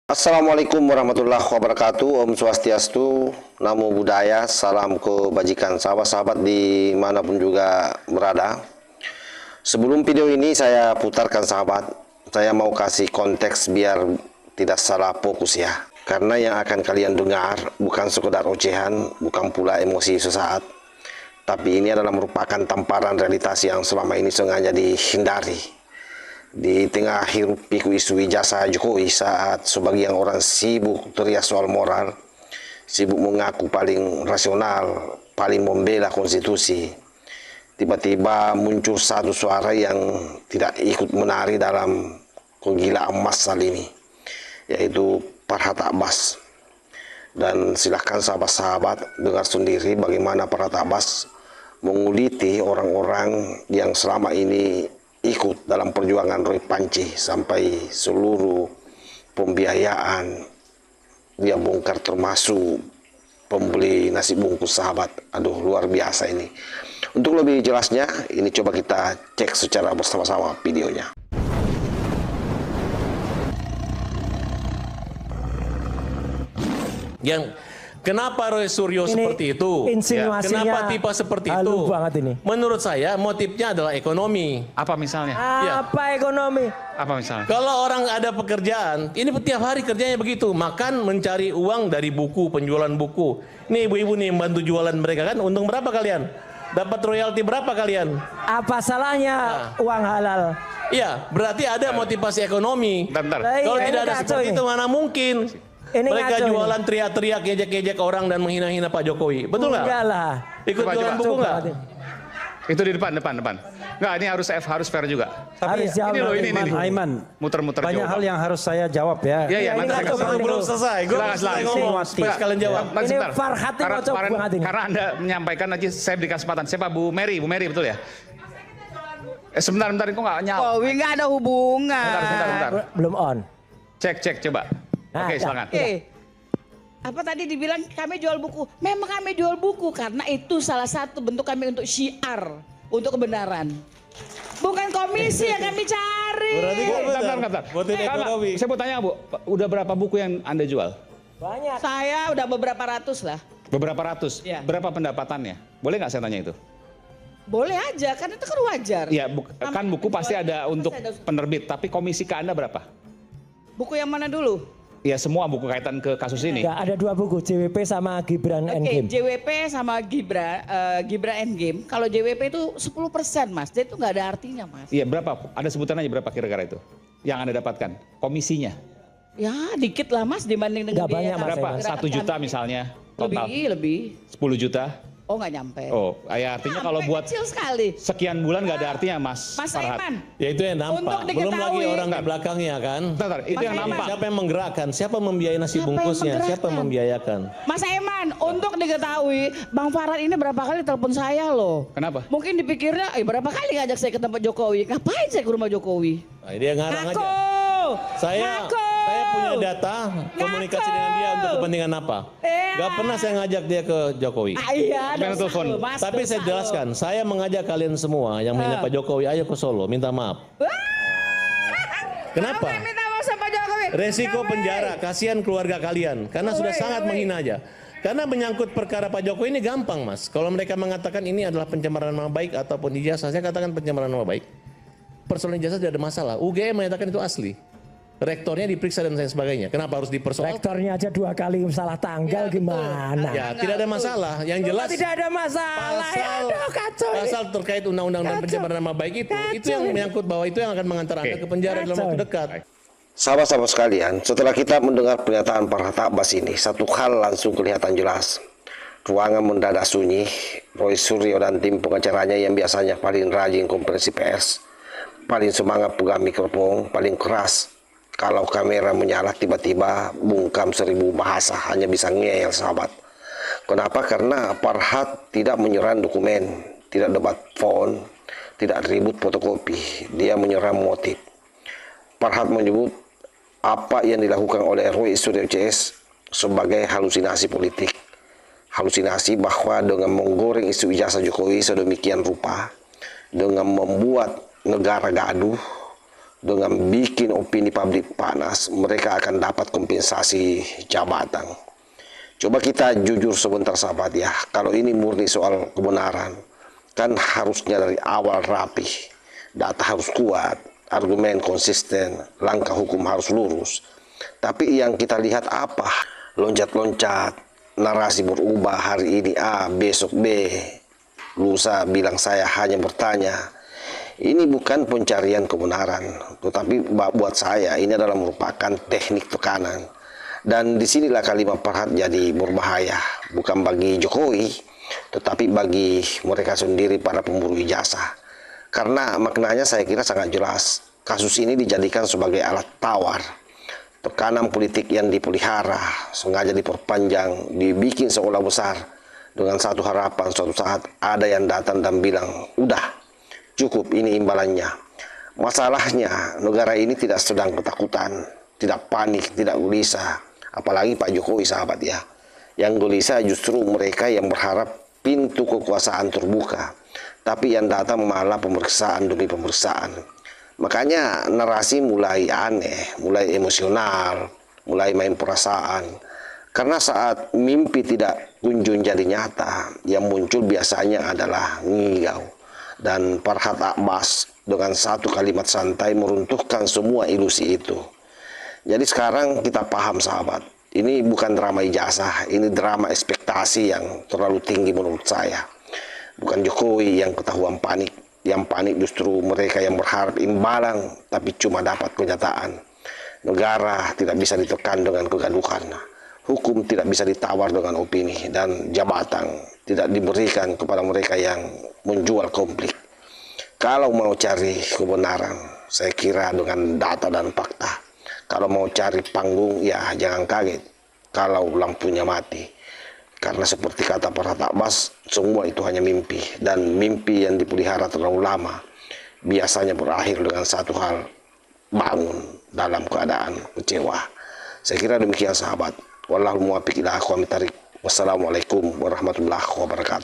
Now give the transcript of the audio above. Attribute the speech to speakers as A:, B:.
A: Assalamualaikum warahmatullahi wabarakatuh. Om Swastiastu, Namo Buddhaya, salam kebajikan sahabat-sahabat dimanapun juga berada. Sebelum video ini saya putarkan sahabat, saya mau kasih konteks biar tidak salah fokus ya. Karena yang akan kalian dengar bukan sekedar ocehan, bukan pula emosi sesaat. Tapi ini adalah merupakan tamparan realitas yang selama ini sengaja dihindari. Di tengah hiruk pikuk isu ijazah Jokowi saat sebagian orang sibuk teriak soal moral, sibuk mengaku paling rasional, paling membela konstitusi, tiba-tiba muncul satu suara yang tidak ikut menari dalam kegilaan massal ini, yaitu Farhad Abbas. Dan silahkan sahabat-sahabat dengar sendiri bagaimana Farhad Abbas menguliti orang-orang yang selama ini ikut dalam perjuangan Roy Panci sampai seluruh pembiayaan dia bongkar, termasuk pembeli nasi bungkus sahabat. Aduh, luar biasa ini. Untuk lebih jelasnya, ini coba kita cek secara bersama-sama videonya.
B: Kenapa Roy Suryo seperti itu?
C: Ya.
B: Kenapa tipe seperti itu?
C: Ini.
B: Menurut saya motifnya adalah ekonomi.
D: Apa misalnya?
C: Apa ekonomi?
D: Apa misalnya?
B: Kalau orang ada pekerjaan, ini setiap hari kerjanya begitu, makan mencari uang dari buku, penjualan buku. Nih ibu-ibu nih bantu jualan mereka kan, untung berapa kalian? Dapat royalti berapa kalian?
C: Apa salahnya uang halal?
B: Iya, berarti ada motivasi ekonomi.
D: Bentar.
B: Kalau tidak ada seperti itu mana mungkin?
C: Ini
B: mereka jualan teriak-teriak, ngejek-ngejek orang dan menghina-hina Pak Jokowi. Betul nggak?
C: Enggak lah.
B: Ikut jualan buku nggak?
D: Itu di depan. Nggak, ini harus fair juga.
C: Tapi
D: ini loh, ini.
E: Aiman,
D: muter-muter
E: banyak hal yang harus saya jawab ya.
D: Iya, nanti saya kasih.
B: Belum selesai. Gue ngomong. Sekalian jawab.
C: Ini Farhad
D: Karena Anda menyampaikan nanti saya beri kesempatan. Siapa Bu Mary? Bu Mary betul ya? Sebentar, kok nggak nyala?
F: Jokowi nggak ada hubungan.
D: Bentar.
C: Belum on.
D: Cek coba. Oke, silakan.
F: Apa tadi dibilang kami jual buku? Memang kami jual buku karena itu salah satu bentuk kami untuk syiar, untuk kebenaran. Bukan komisi yang kami cari.
B: Berarti
D: Bentar. Saya mau tanya Bu, udah berapa buku yang Anda jual?
C: Banyak.
F: Saya udah beberapa ratus lah.
D: Beberapa ratus.
F: Ya.
D: Berapa pendapatannya? Boleh nggak saya tanya itu?
F: Boleh aja, kan itu kan wajar.
D: Ya, kan buku pasti ada untuk penerbit, tapi komisi ke Anda berapa?
F: Buku yang mana dulu?
D: Ya semua buku kaitan ke kasus ini.
C: Ya, ada dua buku, JWP sama Gibran Endgame.
F: JWP sama Gibran Endgame. Kalau JWP itu 10% Mas, jadi itu nggak ada artinya Mas.
D: Iya, berapa? Ada sebutan aja berapa kira-kira itu yang Anda dapatkan? Komisinya?
F: Ya dikit lah Mas dibanding dengan
C: Nggak banyak, Mas.
D: Berapa?
F: gerakan
D: 1 juta
F: kami.
D: misalnya total?
F: Lebih.
D: 10 juta?
F: Oh nggak nyampe.
D: Oh, ya artinya kalau buat
F: kecil sekali.
D: sekian bulan nggak ada artinya Mas
F: Mas
D: Farhad.
F: Aiman.
B: Ya itu yang
F: Untuk
B: nampak. Belum lagi
F: diketahui.
B: orang di belakangnya kan.
D: Bentar, itu
F: Mas
D: yang
F: Aiman.
D: nampak.
B: Siapa yang menggerakkan? Siapa membiayai nasi
F: Siapa yang
B: bungkusnya? Siapa yang
F: menggerakkan?
B: membiayakan?
F: Mas Eman, untuk diketahui, Bang Farhad ini berapa kali telepon saya loh.
D: Kenapa?
F: Mungkin dipikirnya, berapa kali ngajak saya ke tempat Jokowi? Ngapain saya ke rumah Jokowi?
B: Nah, dia ngarang
F: Ngaku!
B: aja. Saya punya data komunikasi dengan dia untuk kepentingan apa?
F: Iya.
B: Gak pernah saya ngajak dia ke Jokowi.
F: Iya,
D: Main
F: dosa
D: telepon.
F: lo, Mas,
B: Tapi
F: dosa
B: saya
F: lo.
B: jelaskan, saya mengajak kalian semua yang menghina Pak Jokowi, ayo ke Solo, minta maaf. Kenapa?
F: Kamu yang minta maaf sama Pak Jokowi.
B: Resiko
F: Kamu.
B: penjara, kasihan keluarga kalian, karena sudah sangat menghina aja. Karena menyangkut perkara Pak Jokowi ini gampang Mas. Kalau mereka mengatakan ini adalah pencemaran nama baik ataupun ijazah, saya katakan pencemaran nama baik. Persoalan ijazah tidak ada masalah. UGM menyatakan itu asli. Rektornya diperiksa dan lain sebagainya. Kenapa harus dipersoalkan?
C: Rektornya aja 2 kali salah tanggal gimana?
B: Ya, tidak ada masalah. Yang jelas
C: Tidak ada masalah. Aduh, kacau ini.
B: pasal terkait undang-undang dan pencemaran nama baik itu yang menyangkut bahwa itu yang akan mengantar Anda ke penjara dalam waktu dekat.
A: Sahabat-sahabat sekalian, setelah kita mendengar pernyataan Farhad Abbas ini, satu hal langsung kelihatan jelas. Ruangan mendadak sunyi. Roy Suryo dan tim pengacaranya yang biasanya paling rajin konferensi pers, paling semangat pegang mikrofon, paling keras. Kalau kamera menyala tiba-tiba bungkam 1000 bahasa, hanya bisa ngeyel sahabat. Kenapa? Karena Farhad tidak menyerang dokumen, tidak debat font, tidak ribut fotokopi. Dia menyerang motif. Farhad menyebut apa yang dilakukan oleh Roy Suryo CS sebagai halusinasi politik. Halusinasi bahwa dengan menggoreng isu ijazah Jokowi sedemikian rupa, dengan membuat negara gaduh, dengan bikin opini publik panas, mereka akan dapat kompensasi jabatan. Coba kita jujur sebentar sahabat ya, kalau ini murni soal kebenaran, kan harusnya dari awal rapi, data harus kuat, argumen konsisten, langkah hukum harus lurus. Tapi yang kita lihat apa? Loncat-loncat, narasi berubah, hari ini A, besok B, lusa bilang saya hanya bertanya. Ini bukan pencarian kebenaran, tetapi buat saya ini adalah merupakan teknik tekanan. Dan disinilah kalimat Farhad jadi berbahaya, bukan bagi Jokowi, tetapi bagi mereka sendiri para pemburu ijazah. Karena maknanya saya kira sangat jelas, kasus ini dijadikan sebagai alat tawar. Tekanan politik yang dipelihara, sengaja diperpanjang, dibikin seolah besar, dengan satu harapan suatu saat ada yang datang dan bilang, udah, cukup ini imbalannya. Masalahnya, negara ini tidak sedang ketakutan, tidak panik, tidak gelisah. Apalagi Pak Jokowi sahabat ya. Yang gelisah justru mereka yang berharap pintu kekuasaan terbuka. Tapi yang datang malah pemeriksaan demi pemeriksaan. Makanya narasi mulai aneh, mulai emosional, mulai main perasaan. Karena saat mimpi tidak kunjung jadi nyata, yang muncul biasanya adalah ngigau. Dan Farhad Abbas dengan satu kalimat santai meruntuhkan semua ilusi itu. Jadi sekarang kita paham sahabat, ini bukan drama ijazah, ini drama ekspektasi yang terlalu tinggi menurut saya. Bukan Jokowi yang ketahuan panik, yang panik justru mereka yang berharap imbalan tapi cuma dapat kenyataan. Negara tidak bisa ditekan dengan kegaduhan, hukum tidak bisa ditawar dengan opini, dan jabatan tidak diberikan kepada mereka yang menjual konflik. Kalau mau cari kebenaran, saya kira dengan data dan fakta. Kalau mau cari panggung, ya jangan kaget kalau lampunya mati. Karena seperti kata Farhad Abbas, semua itu hanya mimpi. Dan mimpi yang dipelihara terlalu lama biasanya berakhir dengan satu hal, bangun dalam keadaan kecewa. Saya kira demikian sahabat. Wallahul muwaffiq ila aqwamit thariq. Wassalamualaikum warahmatullahi wabarakatuh.